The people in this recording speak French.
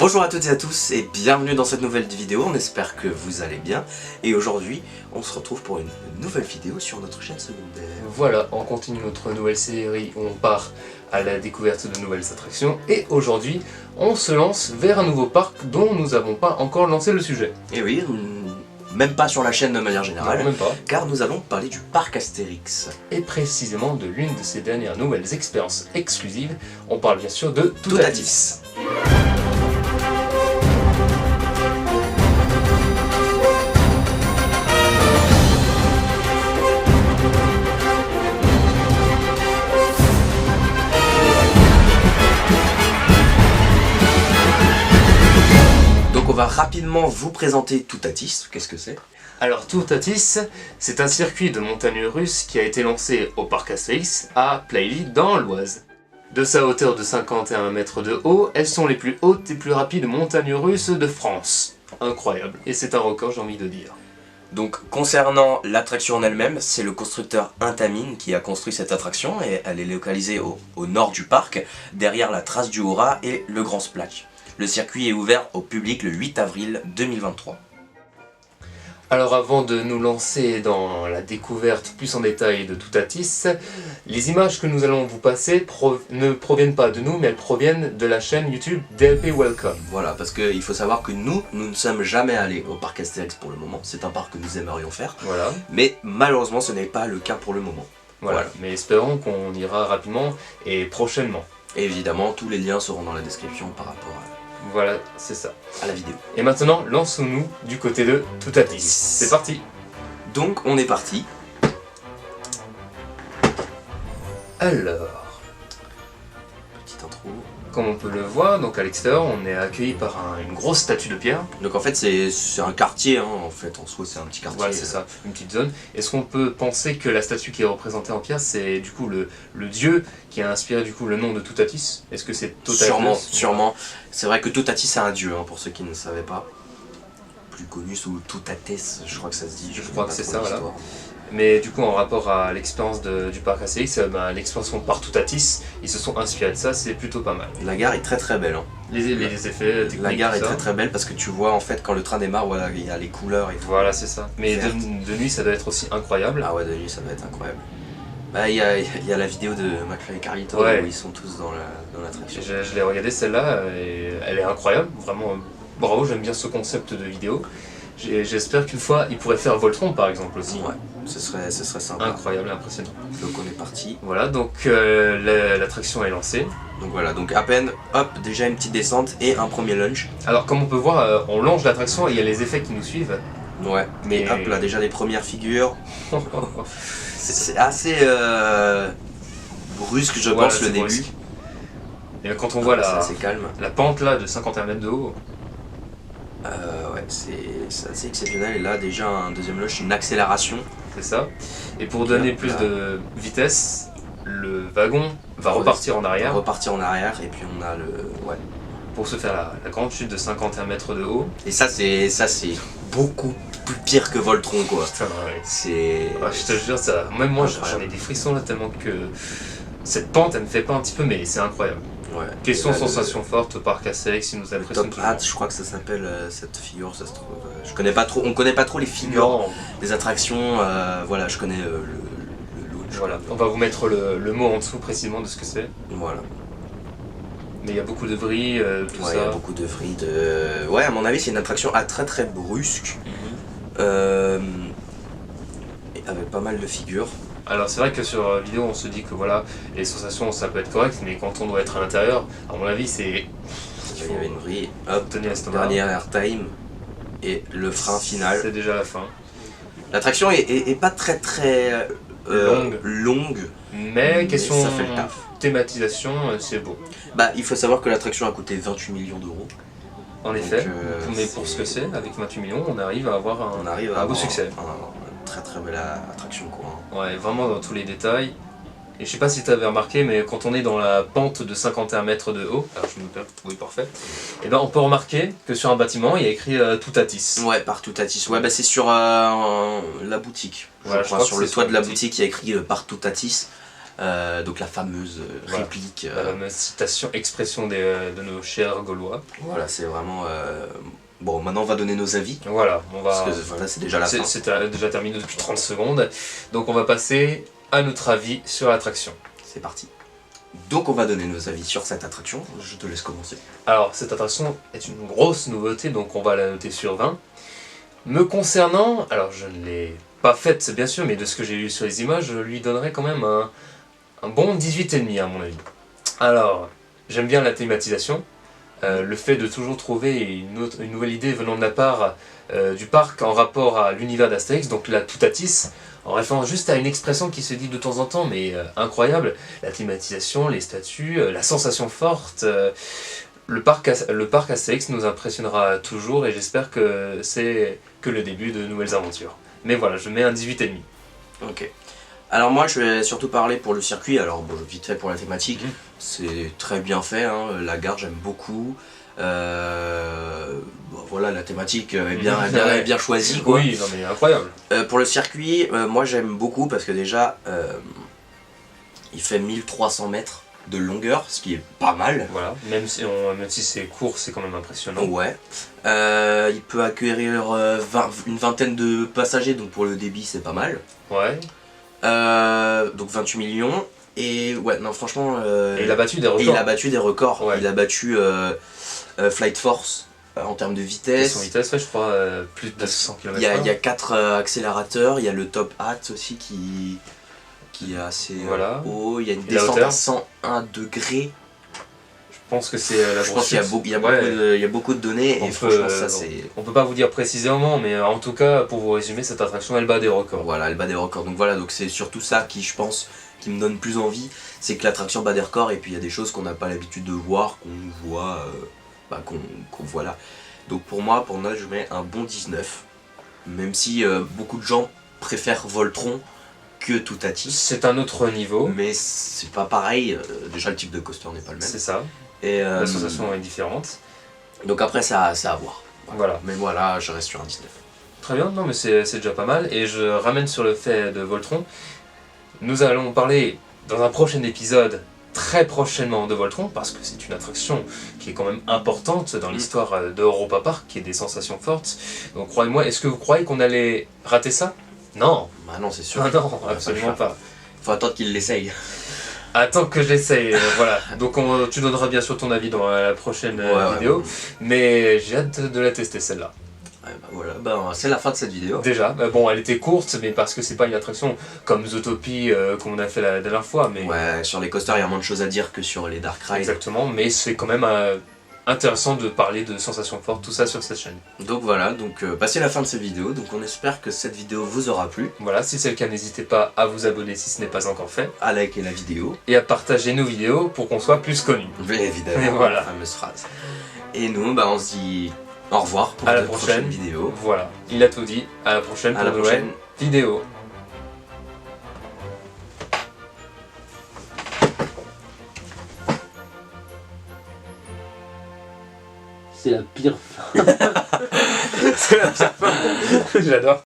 Bonjour à toutes et à tous et bienvenue dans cette nouvelle vidéo, on espère que vous allez bien. Et aujourd'hui, on se retrouve pour une nouvelle vidéo sur notre chaîne secondaire. Voilà, on continue notre nouvelle série où on part à la découverte de nouvelles attractions. Et aujourd'hui, on se lance vers un nouveau parc dont nous n'avons pas encore lancé le sujet. Et oui, même pas sur la chaîne de manière générale, Non, même pas. car nous allons parler du parc Astérix. Et précisément de l'une de ces dernières nouvelles expériences exclusives, on parle bien sûr de Toutatis. On va rapidement vous présenter Toutatis. Qu'est-ce que c'est? Alors Toutatis, c'est un circuit de montagne russe qui a été lancé au parc Astérix à Plailly dans l'Oise. De sa hauteur de 51 mètres de haut, elles sont les plus hautes et plus rapides montagnes russes de France. Incroyable, et c'est un record, j'ai envie de dire. Donc concernant l'attraction en elle-même, c'est le constructeur Intamin qui a construit cette attraction et elle est localisée au nord du parc, derrière la trace du Haut-Raz et le Grand Splash. Le circuit est ouvert au public le 8 avril 2023. Alors avant de nous lancer dans la découverte plus en détail de Toutatis, les images que nous allons vous passer ne proviennent pas de nous, mais elles proviennent de la chaîne YouTube DLP Welcome. Voilà, parce qu'il faut savoir que nous ne sommes jamais allés au parc Astérix pour le moment. C'est un parc que nous aimerions faire, voilà. Mais malheureusement ce n'est pas le cas pour le moment. Voilà. Mais espérons qu'on ira rapidement et prochainement. Et évidemment, tous les liens seront dans la description par rapport voilà, c'est ça. À la vidéo. Et maintenant, lançons-nous du côté de Toutatis. C'est parti. Donc on est parti. Alors, petite intro. Comme on peut le voir, donc à l'extérieur, on est accueilli par une grosse statue de pierre. Donc en fait c'est un quartier, hein, en fait, en soi c'est un petit quartier. Voilà, c'est ça, une petite zone. Est-ce qu'on peut penser que la statue qui est représentée en pierre, c'est du coup le dieu qui a inspiré du coup le nom de Toutatis? Est-ce que c'est Toutatis? Sûrement. C'est vrai que Toutatis c'est un dieu, hein, pour ceux qui ne savaient pas. Plus connu sous Toutates, je crois que ça se dit. Je crois que c'est ça, voilà. Mais du coup, en rapport à l'expérience du parc Astérix, l'expansion par Toutatis, ils se sont inspirés de ça, c'est plutôt pas mal. La gare est très très belle. Hein. Les effets techniques. La gare est très très belle parce que tu vois en fait quand le train démarre, voilà, il y a les couleurs et tout. Voilà, c'est ça. Mais de nuit, ça doit être aussi incroyable. Ah ouais, de nuit, ça doit être incroyable. Bah, il y a la vidéo de McFly et Carlito où ils sont tous dans l'attraction. Je l'ai regardée celle-là et elle est incroyable, vraiment bravo, j'aime bien ce concept de vidéo. J'espère qu'une fois il pourrait faire Voltron par exemple aussi. Ouais, ce serait sympa. Incroyable, impressionnant. Donc on est parti. Voilà, donc l'attraction est lancée. Donc voilà, donc à peine, hop, déjà une petite descente et un premier lunch. Alors comme on peut voir, on longe l'attraction et il y a les effets qui nous suivent. Ouais, mais hop là, déjà les premières figures. C'est assez brusque, je pense, le début. Brusque. Et quand on voit calme. La pente là de 51 mètres de haut. Ouais, c'est assez exceptionnel. Et là, déjà un deuxième lunch, une accélération. C'est ça. Et pour donner plus de vitesse, le wagon va repartir en arrière. Repartir en arrière, et puis on a le. Ouais. Pour se faire la grande chute de 51 mètres de haut. Et ça, c'est beaucoup plus pire que Voltron, quoi. Putain, ouais. Je te jure, ça. Même moi, j'en ai des frissons là, tellement que cette pente, elle me fait pas un petit peu, mais c'est incroyable. Ouais. Question sensation forte au parc Astérix, il nous impressionne. Top Hat, je crois que ça s'appelle cette figure, ça se trouve. On connaît pas trop les figures des attractions. Voilà, je connais le launch. Voilà, on va vous mettre le mot en dessous précisément de ce que c'est. Voilà. Mais il y a beaucoup de vrilles, tout ça. Il y a beaucoup de vrilles. Ouais, à mon avis, c'est une attraction très très brusque. Et avec pas mal de figures. Alors c'est vrai que sur vidéo on se dit que voilà, les sensations ça peut être correct, mais quand on doit être à l'intérieur, à mon avis c'est... Il y avait une vrille, hop, dernier airtime et le frein final. C'est déjà la fin. L'attraction est pas très très longue, mais question ça fait le taf. Thématisation, c'est beau. Bah il faut savoir que l'attraction a coûté 28 millions d'euros. En effet, mais pour ce que c'est, avec 28 millions, on arrive à avoir un beau succès. Très très belle attraction, quoi. Ouais, vraiment dans tous les détails. Et je sais pas si tu avais remarqué, mais quand on est dans la pente de 51 mètres de haut, alors je me perds, oui parfait, et ben on peut remarquer que sur un bâtiment il y a écrit Toutatis. Ouais, par Toutatis. Ouais, bah c'est sur la boutique. Voilà, je crois sur le toit de la boutique il y a écrit par Toutatis. Donc la fameuse Voilà. réplique. La fameuse citation, expression de nos chers Gaulois. Voilà, c'est vraiment... Bon, maintenant on va donner nos avis. Voilà, on va... Parce que voilà, c'est déjà la fin. C'est déjà terminé depuis 30 secondes. Donc on va passer à notre avis sur l'attraction. C'est parti. Donc on va donner nos avis sur cette attraction. Je te laisse commencer. Alors, cette attraction est une grosse nouveauté, donc on va la noter sur 20. Me concernant, alors je ne l'ai pas faite bien sûr, mais de ce que j'ai lu sur les images, je lui donnerais quand même un bon 18,5 à mon avis. Alors, j'aime bien la thématisation, le fait de toujours trouver une nouvelle idée venant de la part du parc en rapport à l'univers d'Astérix, donc la Toutatis, en référence juste à une expression qui se dit de temps en temps, mais incroyable, la thématisation, les statues, la sensation forte. Le parc Astérix nous impressionnera toujours et j'espère que c'est que le début de nouvelles aventures. Mais voilà, je mets un 18,5. Ok. Alors moi je vais surtout parler pour le circuit, alors bon, vite fait pour la thématique, c'est très bien fait, hein. La gare j'aime beaucoup. Bon, voilà, la thématique est bien choisie quoi. Oui, non mais incroyable. Pour le circuit, moi j'aime beaucoup parce que déjà il fait 1300 mètres de longueur, ce qui est pas mal. Voilà, même si c'est court, c'est quand même impressionnant. Ouais. Il peut accueillir une vingtaine de passagers, donc pour le débit c'est pas mal. Ouais. Donc 28 millions. Et ouais, non franchement... Et il a battu des records. il a battu des records. Ouais. Il a battu Flight Force en termes de vitesse. Son vitesse, ouais, je crois, plus de 100 km/h. Il y a 4 accélérateurs, il y a le top hat aussi qui est assez haut. Il y a une descente à 101 degrés. Je pense que c'est la Je pense qu'il y a beaucoup de données et franchement ça c'est... On peut pas vous dire précisément, mais en tout cas, pour vous résumer, cette attraction, elle bat des records. Voilà, elle bat des records. Donc voilà, donc c'est surtout ça qui, je pense, qui me donne plus envie, c'est que l'attraction bat des records et puis il y a des choses qu'on n'a pas l'habitude de voir, qu'on voit, qu'on voit là. Donc pour moi, pour Noël, je mets un bon 19, même si beaucoup de gens préfèrent Voltron que Toutatis. C'est un autre niveau. Mais c'est pas pareil, déjà le type de coaster n'est pas le même. C'est ça, et, la sensation est différente. Donc après, c'est à voir. Voilà. Mais voilà, je reste sur un 19. Très bien, non mais c'est déjà pas mal. Et je ramène sur le fait de Voltron. Nous allons parler dans un prochain épisode très prochainement de Voltron, parce que c'est une attraction qui est quand même importante dans l'histoire d'Europa Park, qui est des sensations fortes. Donc croyez-moi, est-ce que vous croyez qu'on allait rater ça? Non. Bah non, c'est sûr. Ah non, absolument pas. Faut attendre qu'il l'essaye. Attends que je l'essaye, voilà. Donc tu donneras bien sûr ton avis dans la prochaine vidéo, ouais. Mais j'ai hâte de la tester celle-là. Ouais, bah voilà, c'est la fin de cette vidéo. Déjà, bon, elle était courte, mais parce que c'est pas une attraction comme Zootopie qu'on a fait la dernière fois. Mais... Ouais, sur les coasters, il y a moins de choses à dire que sur les Dark Rides. Exactement, mais c'est quand même intéressant de parler de sensations fortes, tout ça sur cette chaîne. Donc voilà, c'est la fin de cette vidéo, donc on espère que cette vidéo vous aura plu. Voilà, si c'est le cas, n'hésitez pas à vous abonner si ce n'est pas encore fait. À liker la vidéo. Et à partager nos vidéos pour qu'on soit plus connus. Mais évidemment, et voilà. La fameuse phrase. Et nous, on se dit au revoir pour la prochaine vidéo. Voilà, il a tout dit. À la prochaine pour la prochaine vidéo. C'est la pire fin. C'est la pire fin. J'adore.